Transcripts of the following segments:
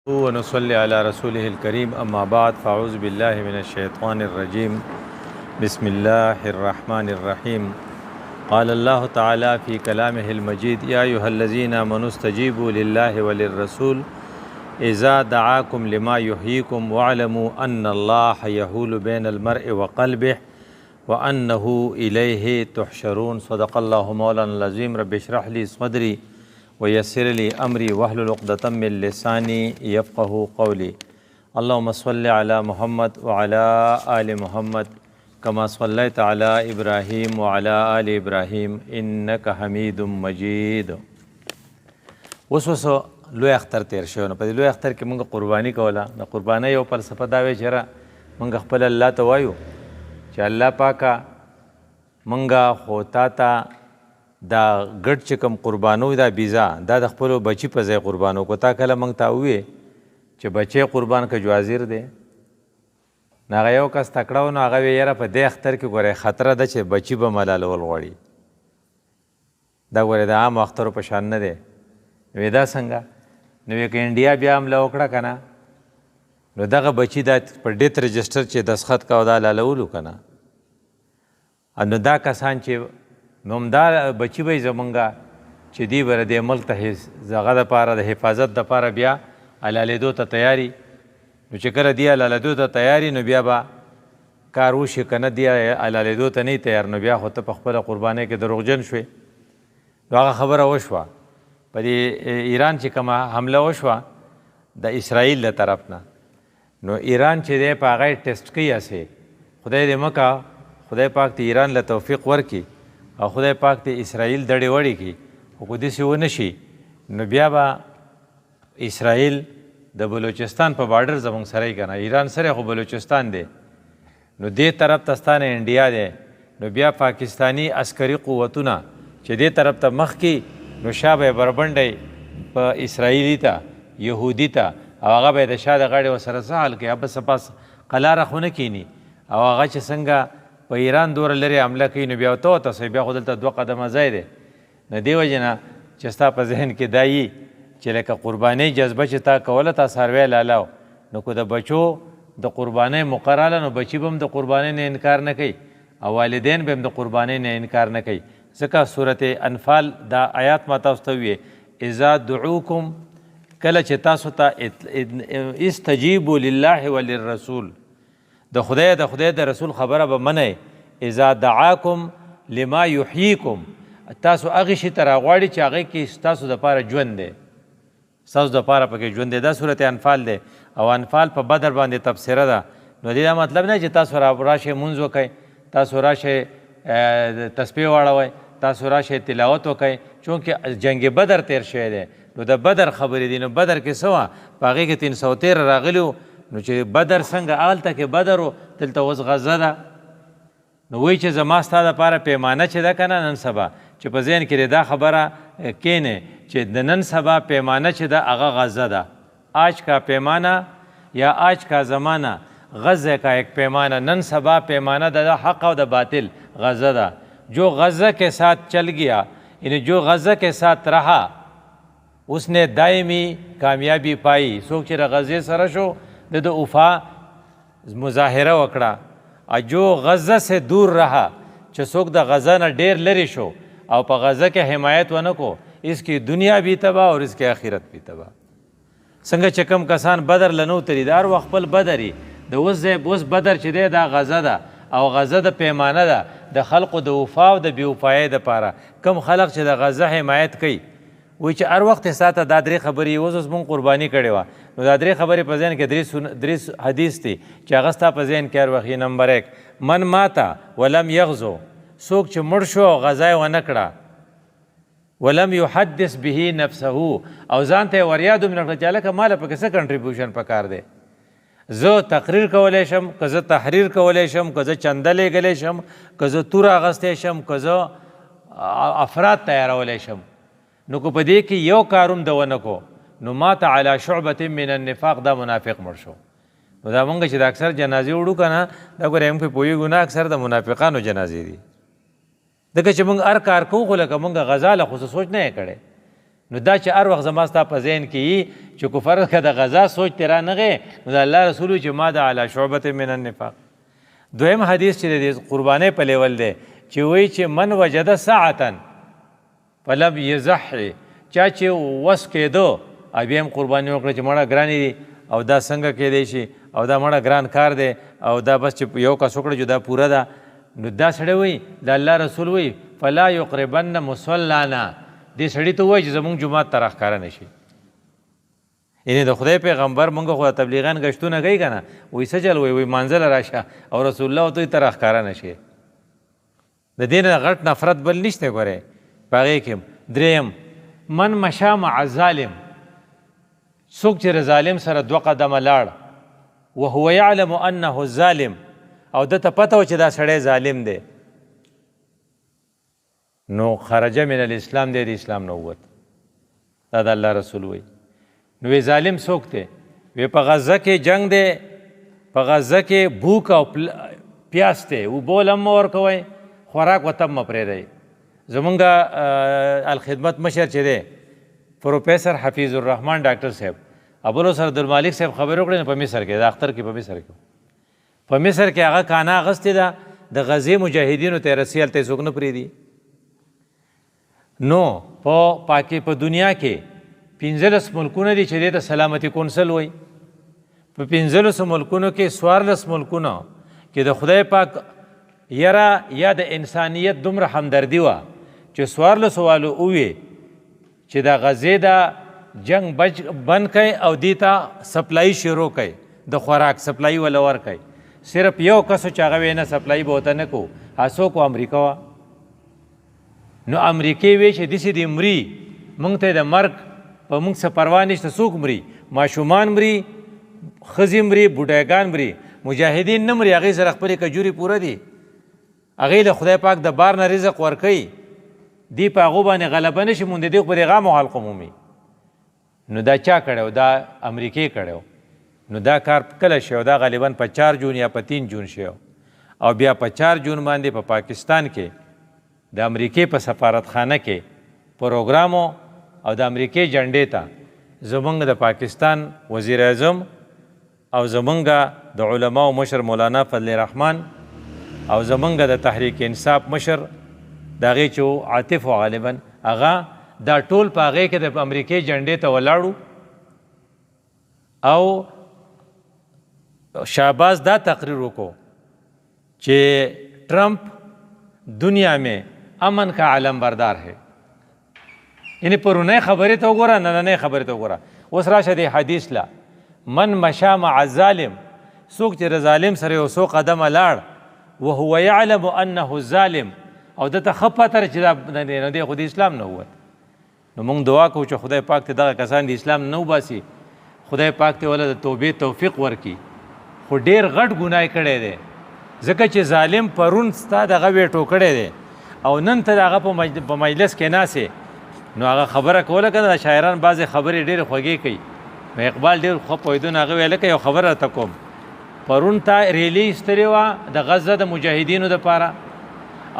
ونصلي على رسوله الكريم أما بعد فأعوذ بالله من الشيطان الرجيم بسم الله الرحمن الرحيم قال الله تعالى في كلامه المجيد يا أيها الذين آمنوا استجيبوا لله وللرسول إذا دعاكم لما يحييكم واعلموا أن الله يحول بين المرء وقلبه وأنه إليه تحشرون صدق الله مولانا العظيم رب اشرح لي صدري ويسر لي أمري واحلل عقدة من لساني يفقه قولي اللهم صل على محمد وعلى آل محمد كما صليت على إبراهيم وعلى آل إبراهيم إنك حميد مجيد. اوس لوی اختر تیر شو نو په دې لوی اختر کې مونږ قرباني کوله. د قربانۍ یو فلسفه دا وی چې مونږ خپل الله ته وایو چې الله پاکه مونږ خو تا ته دا ګډ چې کوم قربانو دا بیزا دا د خپلو بچي په ځای قربانو کو تا کله موږ ته وویې چې بچی قربان که جوازیر دی نو هغه یو کس تکړه و نو هغه وی یاره په دې اختر کې ګورئ خطره ده چې بچي به ملالول غواړي دا ګورئ د عام اخترو په شان نه دی. نو دا څنګه نو که انډیا بیا حمله وکړه که نه نو دغه بچي دا په ډیت رجسټر چې دستخط کوه دا لالولو که نه نو دا کسان چې نو همدا بچي به یې زمونږ چې دی به د ملک ته هغه دپاره د حفاظت دپاره بیا حلالېدو ته تیاري نو چې کله دی حلالېدو ته تیاري نو بیا به کار وشي که نه دی حلالېدو ته نه تیار نو بیا خو ته په خپله قربانۍ کې دروغجن شوې. نو هغه خبره وشوه په دې ایران چې کومه حمله وشوه د اسرائیل له طرف نه نو ایران چې دی په هغه یې ټیسټ کوي هسې خدای دې مکه خدای پاک ته ایران له توفیق ورکړي او خدای پاک ته اسرائیل دړې وړې کړي خو که داسې ونه شي نو بیا به اسرائیل د بلوچستان په بارډر زموږ سره یې که نه ایران سره خو بلوچستان دی نو دې طرف ته ستا نه انډیا دی نو بیا پاکستانی عسکري قوتونه چې دې طرف ته مخ کړي نو شا به یې بربنډی په اسرائیلي ته یهودي ته او هغه به یې د شا د غاړې ورسره څه حال کوي هغه بس پاس قلاره خو نه کیني او هغه چې څنګه په ایران دوره لرې حمله کوي نو بیا ورته وتسئ بیا خو دلته دوه قدمه ځای دی. نو دې وجې نه چې ستا په ذهن کې دا یي چې لکه قربانۍ جذبه چې تا کوله تا څاروی لالاو نو که د بچو د قربانۍ مقرره نو بچي به هم د قربانۍ نه انکار نه کوي او والدین به هم د قربانۍ نه انکار نه کوي ځکه صورت انفال دا آیات ما تاسو ته ویې اذا دعوکم کله چې تاسو ته استجیبوا لله وللرسول د خدای د رسول خبره به منئ اذا دعاکم لما یحییکم تاسو هغې شي ته راغواړي چې هغې کې ستاسو دپاره ژوند دی ستاسو دپاره پکې ژوند دی دا صورت انفال دی او انفال په بدر باندې تبصره ده. نو دې دا مطلب نه چې تاسو راشئ مونځ وکئ تاسو راشئ تسبیح واړوئ تاسو راشئ تلاوت وکئ چونکې جنگ بدر تیر شوی دی نو د بدر خبرې دي نو بدر کې څه وه په هغې کې 313 راغلي وو نو چې بدر څنګه هلته کې بدر و دلته اوس غزه ده نو وایي چې زما ستا دپاره پیمانه چې ده که نه نن سبا چې په ذهن کې دا خبره کینې چې د نن سبا پیمانه چې ده هغه غزه ده. آج کا پیمانه یا آج کا زمانہ غزه کا ایک پیمانہ نن سبا پیمانہ ده حق او د باطل غزه ده جو غزه کے ساتھ چل گیا یعنی جو غزه کے ساتھ رہا اس نے دائمی کامیابی پائی. څوک چې د غزې سره شو د وفا مظاهره وکړه جو غزه سے دور رہا چې څوک د غزه نه ډیر لرې شو او په غزه کې حمایت ونه کو اس کی دنیا بھی تباہ اور اس کی آخرت بھی تباہ. څنګه چې کوم کسان بدر له نو تلي دا هر وخت خپل بدري د اوس بدر چې دی دا غزه ده او غزه د پیمانه ده د خلقو د وفا او د بې وفایۍ دپاره. کم خلق چې د غزه حمایت کوي وایي چې هر وخت یې ساته دا درې خبرې اوس مونږ قرباني کړې وه نو دا درې خبرې په ذهن کې درې حدیث دي چې هغه ستا په ذهن کې هر وخت نمبر 1 من ماته ولم یغزو څوک چې مړ شو او غزا یې ونه کړه ولم یحدث به نفسه او ځان ته یې وریاد هم نه کړه چې هلکه ماله پکې څه کنټریبیوشن پکار دی زه تقریر کولی شم که زه تحریر کولی شم که زه چنده لیږلی شم که زه تور اخیستی شم که زه افراد تیارولی شم نو که په دې کې یو کار هم ده ونه کو نو ماته علی شعبة من النفاق دا منافق مړ شو. نو دا مونږ چې د اکثر جنازې وړو که نه دا ګورې موږ پرې پوهېږو نه اکثر د منافقانو جنازې دي ځکه چې مونږ هر کار کوو خو لکه مونږ غزا له خو څه سوچ نه یې کړی نو دا چې هر وخت زما ستا په ذهن کې وي چې کفر که د غزا سوچ تې رانغی نو د الله رسول چې ما د علی شعبة من النفاق. دویم حدیث چې د قربانۍ په لیول دی چې وایي چې من وجد ساعتا فلم یضحي، چا چې وس کېدو بیا هم قرباني وکړه چې مړه ګرانې دي او دا څنګه کېدی شي او دا مړه ګران کار دی او دا بس چې یو کس وکړه چې دا پوره ده، نو دا سړی وایي د الله رسول وایي فلا یقربن مصلانا، دې سړي ته وایي چې زمونږ جومات ته راښکاره نه شي. یعنې د خدای پیغمبر مونږ خو تبلیغان ګشتونه کوي که نه، وایي څه چل وایي منزله راشه او رسول الله ورته ته راښکاره نه شي. د دې نه غټ نفرت بل نشته ګورې په هغې کې. دریم من مشا مع الظالم، څوک چې د ظالم سره 2 قدمه لاړ وهو یعلم انه الظالم او ده ته پته و چې دا سړی ظالم دی، نو خرجه من الاسلام دی، د اسلام نه ووت. دا د الله رسول وایي. نو وی ظالم څوک دی؟ وی په غزه کې جنگ دی، په غزه کې بوک او پیاس دی، اوبه له هم مه ورکوئ، خوراک ورته هم مه پرېږدئ. زمونږ الخدمت مشر چې دی پروفیسر حفیظ الرحمن ډاکټر صاحب ابوالحسن عبدالمالک صاحب خبرې وکړې په مصر کې، د اختر کې په مصر کې، په مصر کې هغه کانه اخیستې ده د غزې مجاهدینو ته یې رسي، هلته یې څوک نه پرېږدي. نو په دنیا کې 15 ملکونه دي چې دې ته سلامتي کونسل وایي. په 15 ملکونو کې 14 ملکونه کې د خدای پاک یره یا د انسانیت دومره همدردي وه چې 14 والو ووی چې د غزې د جنگ بند کړئ او دې ته سپلای شروع کړئ، د خوراک سپلای وله ورکړئ. صرف یو کس چې هغه وی نه سپلای به ورته نه کوو، هغه څوک و؟ امریکا وه. نو امریکې وی چې داسې دې مري، موږ ته د مرګ په موږ څه پروا نشته، څوک مري؟ ماشومان مري، ښځې مري، بوډاګان مري، مجاهدین نه مري، هغې سره خپلې کجورې پوره دي، هغې له خدای پاک د بار نه رزق ورکوي، دی په هغو باندې غلبه نه شي موندې، دی په دې غام خلق عمومي. نو دا چا کړی و؟ دا امریکې کړی و. نو دا کار کله شوی؟ دا غالبا په 4 جون یا په 3 جون شوی او بیا په 4 جون باندې په پاکستان کې د امریکې په سفارتخانه کې پروګرام او د امریکې جنډې ته زمونږ د پاکستان وزیر اعظم او زمونږ د علماو مشر مولانا فضل الرحمن او زمونږ د تحریک انصاف مشر د هغې چې عاطف غالبا هغه دا ټول په هغې کې د امریکې جنډې ته ولاړو او شهباز دا تقریر وکړو چې ٹرمپ دنیا میں امن کا علم بردار ہے. یعنی پرونی خبرې ته وګوره، نننۍ خبرې ته وګوره. اوس راشه دې حدیث له من مشا مع الظالم، څوک چې د ظالم سره یو څو قدمه لاړ وهو یعلم انه الظالم او دته ښه پته چې دا دی خو د اسلام نه ووت. نو موږ دعا کوو چې خدای پاک ته دغه کسان د اسلام نه وباسي، خدای پاک ته ولا د توبې توفیق ورکړي. خو ډېر غټ ګناه کړی دی، ځکه چې ظالم پرون ستا دغه ویټو کړی دی او نن ته د هغه په مجلس کې ناستې، نو هغه خبره کوله که نه. شاعران بعضې خبرې ډېرې خوږې کوي. نو اقبال ډېر ښه پوهېدو نو هغه ویله که یو خبره راته کوم، پرون تا ریلي ایستلې وه د غزه د مجاهدینو دپاره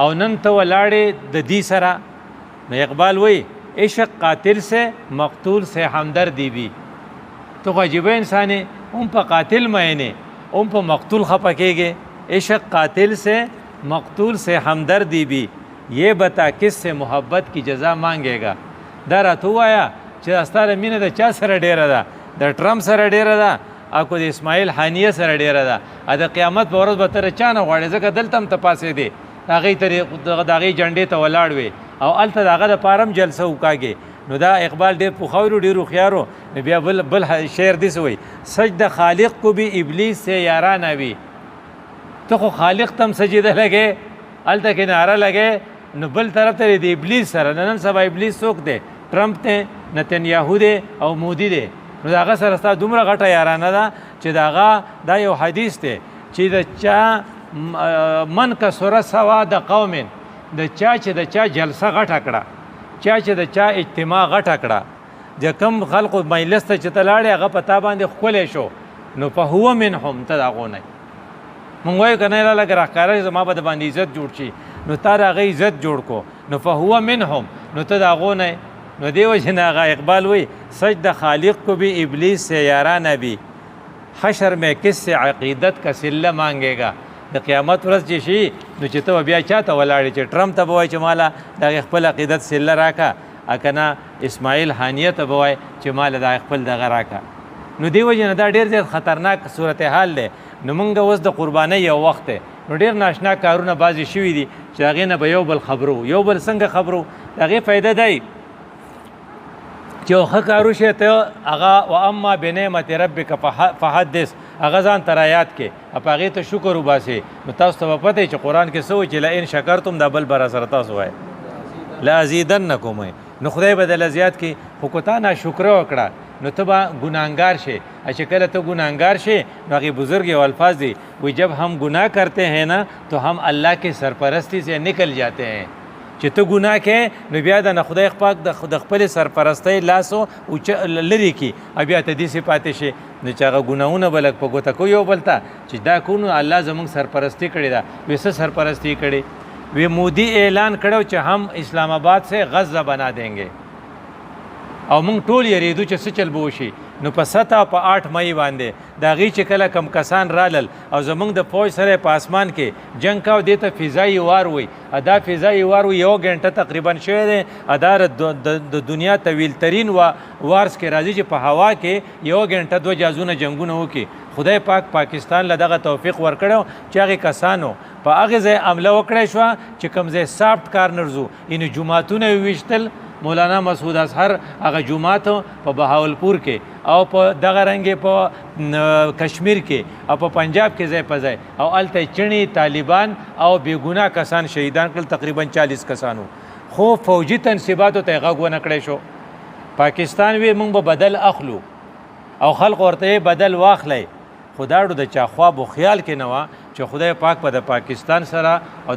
او نن ته ولاړې د دې سره. نو اقبال وایي عشق قاتل سے مقتول سے ہمدردی بھی. تو خو عجیبه انسان ہے، ام په قاتل معنی ام په مقتول خفه کېږي. عشق قاتل سے مقتول سے ہمدردی بھی، یہ بتا کس سے محبت کی جزا مانگے گا. دا راته ووایه چې ستا د مینه د چا سره ډېره ده؟ د ټرمپ سره ډېره ده او که د اسماعیل حانیه سره ډېره ده؟ د قیامت په ورځ به ته د چا نه غواړې؟ ځکه دلته هم ته پاسېدې، د هغې جنډې ته ولاړ وې او هلته د هغه دپاره هم جلسه وکاږې. نو دا اقبال ډېر پخوارو ډېر هوښیارو. نو بیا بل شعر داسې وایي سجده خالق کو بھی ابلیس سے یارانه وي. ته خو خالق ته هم سجده لګې، هلته کې نعره لګې، نو بل طرف ته د ابلیس سره. نن سبا ابلیس څوک دی؟ ټرمپ دی، نتنیاهو دی او مودي دی. نو د هغه سره ستا دومره غټه یارانه ده چې د هغه دا یو حدیث دی چې د چا من کسره سوا د قوم، د چا چې د چا جلسه غټه کړه، چا چې د چا اجتماع غټه کړه، د کم خلقو مجلس ته چې ته لاړې هغه په تا باندې ښکلی شو، نو فهو منهم، ته د هغو نه. مونږ وایو که نه لږ راښکاره زما به د باندې عزت جوړ شي، نو تا د هغه عزت جوړ کو، نو فهو منهم، نو ته د هغو نه. نو دی وجه نه هغه اقبال وی سجدہ خالق کو بھی ابلیس سے یارانہ بھی حشر میں کس سے عقیدت کا سلہ مانگے گا. د قیامت ورځ چې شي نو چې ته بیا چاته ولاړې چې ټرمپ ته به وایي چې ماله د خپل عقیدت سله راکه، اکنه اسماعیل حانیه ته به وایي چې ماله د خپل دغه راکه. نو دی وجه نه دا ډېر زیات خطرناک صورتحال دی. نو موږ اوس د قربانۍ یو وخت دی، نو ډېر ناشنا کارونه بعضې شوي دي چې هغې نه به یو بل خبرو، یو بل څنګه خبرو. د هغې فایده دی چې یو ښه کار وشي ته هغه و اما بنعمت ربک فحدث، هغه ځان ته رایاد کې په هغې ته شکر وباسې. نو تاسو ته به پته چې قرآن کې څه وایي چې لئن شکرتم دا بل به راسره تاسو وایي لازیدنکم. نو خدای به درله زیات کړي. خو که تا ناشکره وکړه نو ته به ګناهګار شې. چې کله ته ګناهګار شې نو هغې بزرګ یو الفاظ دي وی جب ہم گناہ کرتے ہیں نا تو ہم اللہ کی سرپرستی سے نکل جاتے ہیں. چې ته ګناه کوې نو بیا د خدای پاک د خپلې سرپرستۍ لاسو لرې کړي او بیا ته داسې پاتې شي نو چې هغه ګناهونه به لږ په ګوته کوي یو بل ته چې دا کو نو الله زموږ سرپرستی کړې ده. وی څه سرپرستی کړې؟ وی مودی اعلان کړو چې هم اسلام آباد سے غزه بنا دیں گے او موږ ټول یریدو چې څه چل به وشي. نو په 7 او په 8 مئی باندې د هغې چې کله کم کسان رالل او زموږ د فوج سره په اسمان کې جنګ کاو، دې ته فضایي وار وی. دا فضایي وار وی 1 غنټه تقریبا شوی دی. دا د دنیا طویل ترین وارس کې راځي چې په هوا کې 1 غنټه 2 جازونه جنګونه وکړي. خدای پاک پاکستان له دغه توفیق ورکړو چې هغې کسانو په هغې ځای حمله وکړی شوه چې کوم ځای سافټ کار نرځو یعنې جوماتونه یې ویشتل. مولانا مسعود اظهر هغه جومات په بهاولپور کې او په دغه رنګې په کشمیر کې او په پنجاب کې ځای په ځای او هلته چڼي طالبان او بېګناه کسان شهیدان کړل، تقریبا 40 کسانو. خو فوجي تنصیباتو ته یې غږ ونه کړی شو. پاکستان وی موږ به بدل اخلو او خلق ورته بدل واخلی. خو دا د چا خواب و خیال کې نه وه چې خدای پاک به د پاکستان سره